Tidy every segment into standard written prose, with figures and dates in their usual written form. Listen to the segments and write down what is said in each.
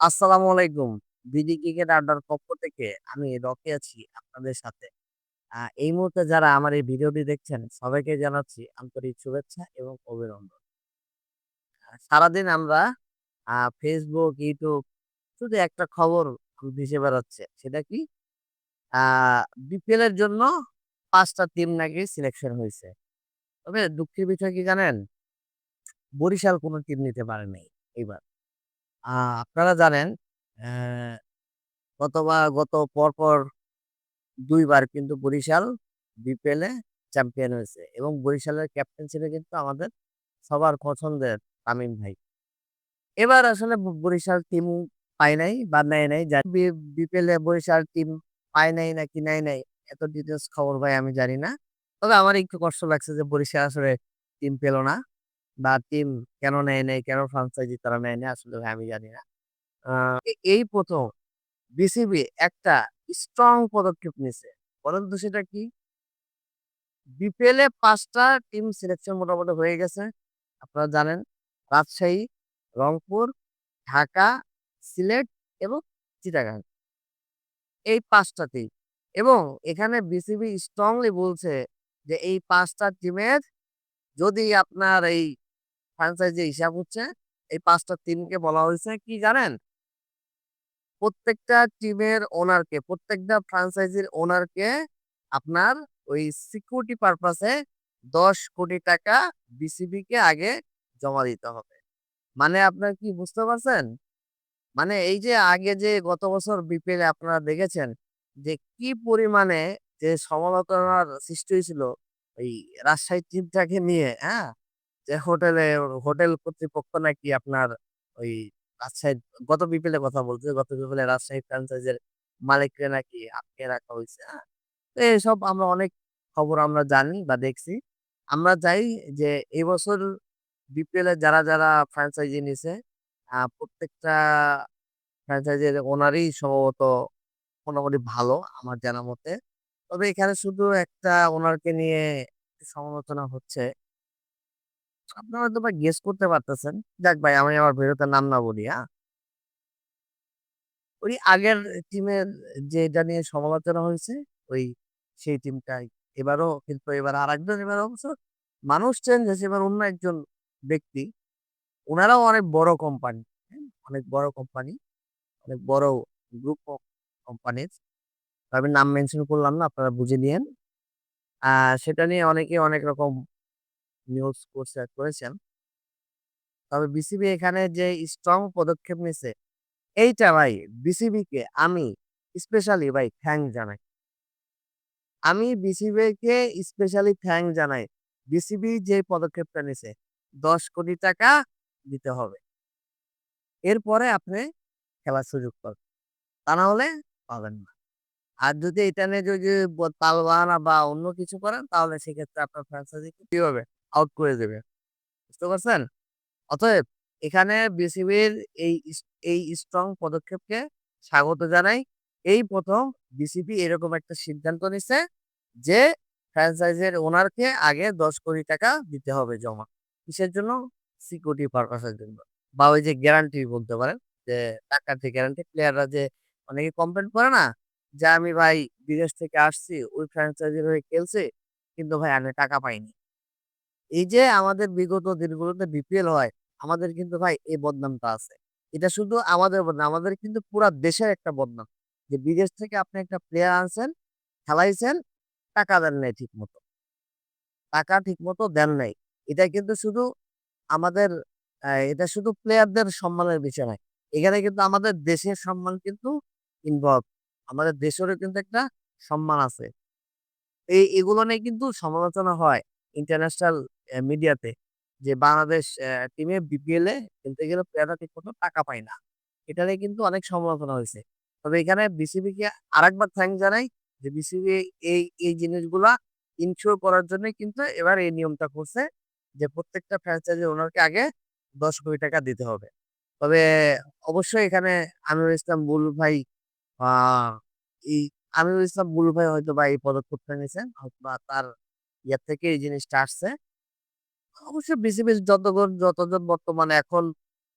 আসসালামু আলাইকুম। BD cricket আড্ডার পক্ষ থেকে আমি রকি আছি আপনাদের সাথে। এই মুহূর্তে যারা আমার এই ভিডিওটি দেখছেন সবাইকে জানাচ্ছি আন্তরিক শুভেচ্ছা এবং অভিনন্দন। সারাদিন আমরা Facebook, YouTube শুধু একটা খবর ভেসে বেড়াচ্ছে। সেটা কি? আ বিপিএল এর জন্য ৫ টা টিম নাকি সিলেকশন হইছে। তবে দুঃখের বিষয় কি জানেন? বরিশাল কোন টিম নিতে পারে নাই এইবার। আ আপনারা জানেন অ্যা গত পরপর ২ বার কিন্তু বরিশাল বিপিএল এ চ্যাম্পিয়ন হয়েছে এবং বরিশালের ক্যাপ্টেন ছিল কিন্তু আমাদের সবার পছন্দের তামিম ভাই। এবার আসলে বরিশাল টিম পায় নাই বা নেয় নাই। বিপিএল এ বরিশাল টিম পায় নাই নাকি নেয় নাই এত ডিটেইলস খবর ভাই আমি জানি না। তবে আমার একটু কষ্ট লাগছে যে বরিশাল আসলে টিম পেল না বা টিম কেন নেয় নাই, কেন ফ্র্যাঞ্চাইজি তারা নেয় নাই আসলে ভাই আমি জানি না। আ এই ১ম বিসিবি একটা স্ট্রং পদক্ষেপ নিছে। বলেন তো সেটা কি? বিপিএল এ ৫ টা টিম সিলেকশন মোটামুটি হয়ে গেছে। আপনারা জানেন রাজশাহী, রংপুর, ঢাকা, সিলেট এবং চিটাগাং। এই ৫ টা টিম এবং এখানে বিসিবি স্ট্রংলি বলছে যে এই ৫ টা টিমের যদি আপনার এই ফ্র্যাঞ্চাইজি হিসাব হচ্ছে, এই ৫ টা টিমকে বলা হয়েছে কি জানেন? প্রত্যেকটা টিমের ওনারকে, প্রত্যেকটা ফ্র্যাঞ্চাইজির ওনারকে আপনার ওই সিকিউরিটি পারপাস এ ৳১০,০০,০০,০০০ বিসিবিকে আগে জমা দিতে হবে। মানে আপনার কি বুঝতে পারছেন? মানে এই যে আগে যে গত বছর বিপিএল এ আপনারা দেখেছেন যে কি পরিমাণে যে সমালোচনার সৃষ্টি হয়েছিল ওই রাজশাহী টিমটাকে নিয়ে, হ্যাঁ? যে হোটেল কর্তৃপক্ষ নাকি আপনার ওই রাজশাহী গত বিপিএল এর কথা বলছি। গত বিপিএল এ রাজশাহী ফ্র্যাঞ্চাইজের মালিককে নাকি আটকে রাখা হইছে, হ্যাঁ? তো এসব আমরা অনেক খবর আমরা জানি বা দেখছি। আমরা চাই যে এবছর বিপিএল এ যারা ফ্র্যাঞ্চাইজি নিছে প্রত্যেকটা ফ্র্যাঞ্চাইজির ওনারই সম্ভবত মোটামুটি ভালো আমার জানা মতে। তবে এখানে শুধু একটা ওনারকে নিয়ে সমালোচনা হচ্ছে। আপনারা হয়তোবা গেস করতে পারতেছেন। যাক ভাই আমি আমার ভিডিওতে নাম না বলি, হ্যাঁ? ওই আগের টিমের যেটা নিয়ে সমালোচনা হয়েছে, ওই সেই টিমটাই। এবারও কিন্তু এবার আরেকজন এবার অবশ্য মানুষ চেঞ্জ হয়েছে। এবার অন্য একজন ব্যক্তি। উনারাও অনেক বড় কোম্পানি, হ্যাঁ? অনেক বড় কোম্পানি, অনেক বড় গ্রুপ অফ কোম্পানিজ। আমি নাম মেনশন করলাম না, আপনারা বুঝে নিয়েন। আ সেটা নিয়ে অনেকে অনেক রকম নিউজ করেছেন। তবে বিসিবি এখানে যে স্ট্রং পদক্ষেপ নিছে, এইটা ভাই বিসিবিকে আমি স্পেশালি ভাই থ্যাংকস জানাই। আমি বিসিবিকে স্পেশালি থ্যাংকস জানাই। বিসিবি যে পদক্ষেপটা নিছে, ৳১০,০০,০০,০০০ দিতে হবে। এরপরে আপনি খেলার সুযোগ পাবেন। তা না হলে পাবেন না। আর যদি এটা নিয়ে যদি তালবাহানা বা অন্য কিছু করেন তাহলে সেক্ষেত্রে আপনার ফ্র্যাঞ্চাইজি কি হবে? আউট করে দেবে। বুঝতে পারছেন? অতএব এখানে বিসিবির এই স্ট্রং পদক্ষেপকে স্বাগত জানাই। এই ১ম বিসিবি এরকম একটা সিদ্ধান্ত নিছে যে ফ্র্যাঞ্চাইজের ওনারকে আগে ৳১০,০০,০০,০০০ দিতে হবে জমা। কিসের জন্য? সিকিউরিটি পারপাস এর জন্য। বা ওই যে গ্যারান্টি বলতে পারেন যে টাকার যে গ্যারান্টি প্লেয়াররা যে অনেকে কমপ্লেইন করে না? যে আমি ভাই বিদেশ থেকে আসছি, ওই ফ্র্যাঞ্চাইজির হয়ে খেলছি, কিন্তু ভাই আমি টাকা পাইনি। এই যে আমাদের বিগত দিনগুলোতে বিপিএল হয়, আমাদের কিন্তু ভাই এই বদনামটা আছে। এটা শুধু আমাদের বদনাম, আমাদের কিন্তু পুরা দেশের একটা বদনাম। যে বিদেশ থেকে আপনি একটা প্লেয়ার আনছেন, খেলাইছেন, টাকা দেন নাই ঠিকমতো। টাকা ঠিকমতো দেন নাই। এটা কিন্তু শুধু আমাদের এটা শুধু প্লেয়ারদের সম্মানের বিষয় নয়। এখানে কিন্তু আমাদের দেশের সম্মান কিন্তু ইনভলভ। আমাদের দেশেরও কিন্তু একটা সম্মান আছে। এগুলো নিয়ে কিন্তু সমালোচনা হয় ইন্টারন্যাশনাল মিডিয়াতে যে বাংলাদেশ টিমে বিপিএল এ খেলতে গেলে প্লেয়াররা ঠিকমতো টাকা পায় না। এটা নিয়ে কিন্তু অনেক সমালোচনা হইছে। তবে এখানে বিসিবিকে আরেকবার থ্যাংকস জানাই যে বিসিবি এই জিনিসগুলা ইনশিওর করার জন্যই কিন্তু এবার এই নিয়মটা করছে যে প্রত্যেকটা ফ্র্যাঞ্চাইজি ওনারকে আগে ৳১০,০০,০০,০০০ দিতে হবে। তবে অবশ্যই এখানে আমিরুল ইসলাম বুলবুল ভাই আ এই আমিরুল ইসলাম বুলবুল ভাই হয়তোবা এই পদক্ষেপটা নিছেন। হয়তোবা তার ইয়ে থেকে এই জিনিসটা আসছে। অবশ্য বিসিবির যতজন বর্তমানে এখন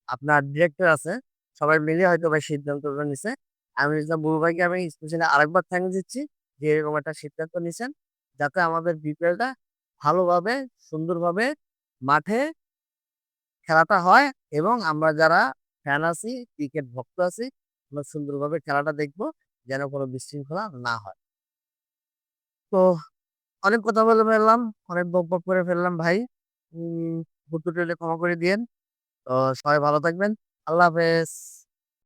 আপনার ডিরেক্টর আছে, সবাই মিলে হয়তোবা সিদ্ধান্তটা নিছে। আমির ইসলাম বুলু ভাইকে আমি স্পেশালি আরেকবার থ্যাংকস দিচ্ছি যে এরকম একটা সিদ্ধান্ত নিছেন। যাতে আমাদের বিপিএলটা ভালোভাবে সুন্দরভাবে মাঠে খেলাটা হয় এবং আমরা যারা ফ্যান আছি, ক্রিকেট ভক্ত আছি, আমরা সুন্দরভাবে খেলাটা দেখবো। যেন কোনো বিশৃঙ্খলা না হয়। তো অনেক কথা বলে ফেললাম, অনেক বকবক করে ফেললাম ভাই। ভুল ত্রুটি হলে ক্ষমা করে দিয়েন। তো সবাই ভালো থাকবেন। আল্লাহ হাফেজ।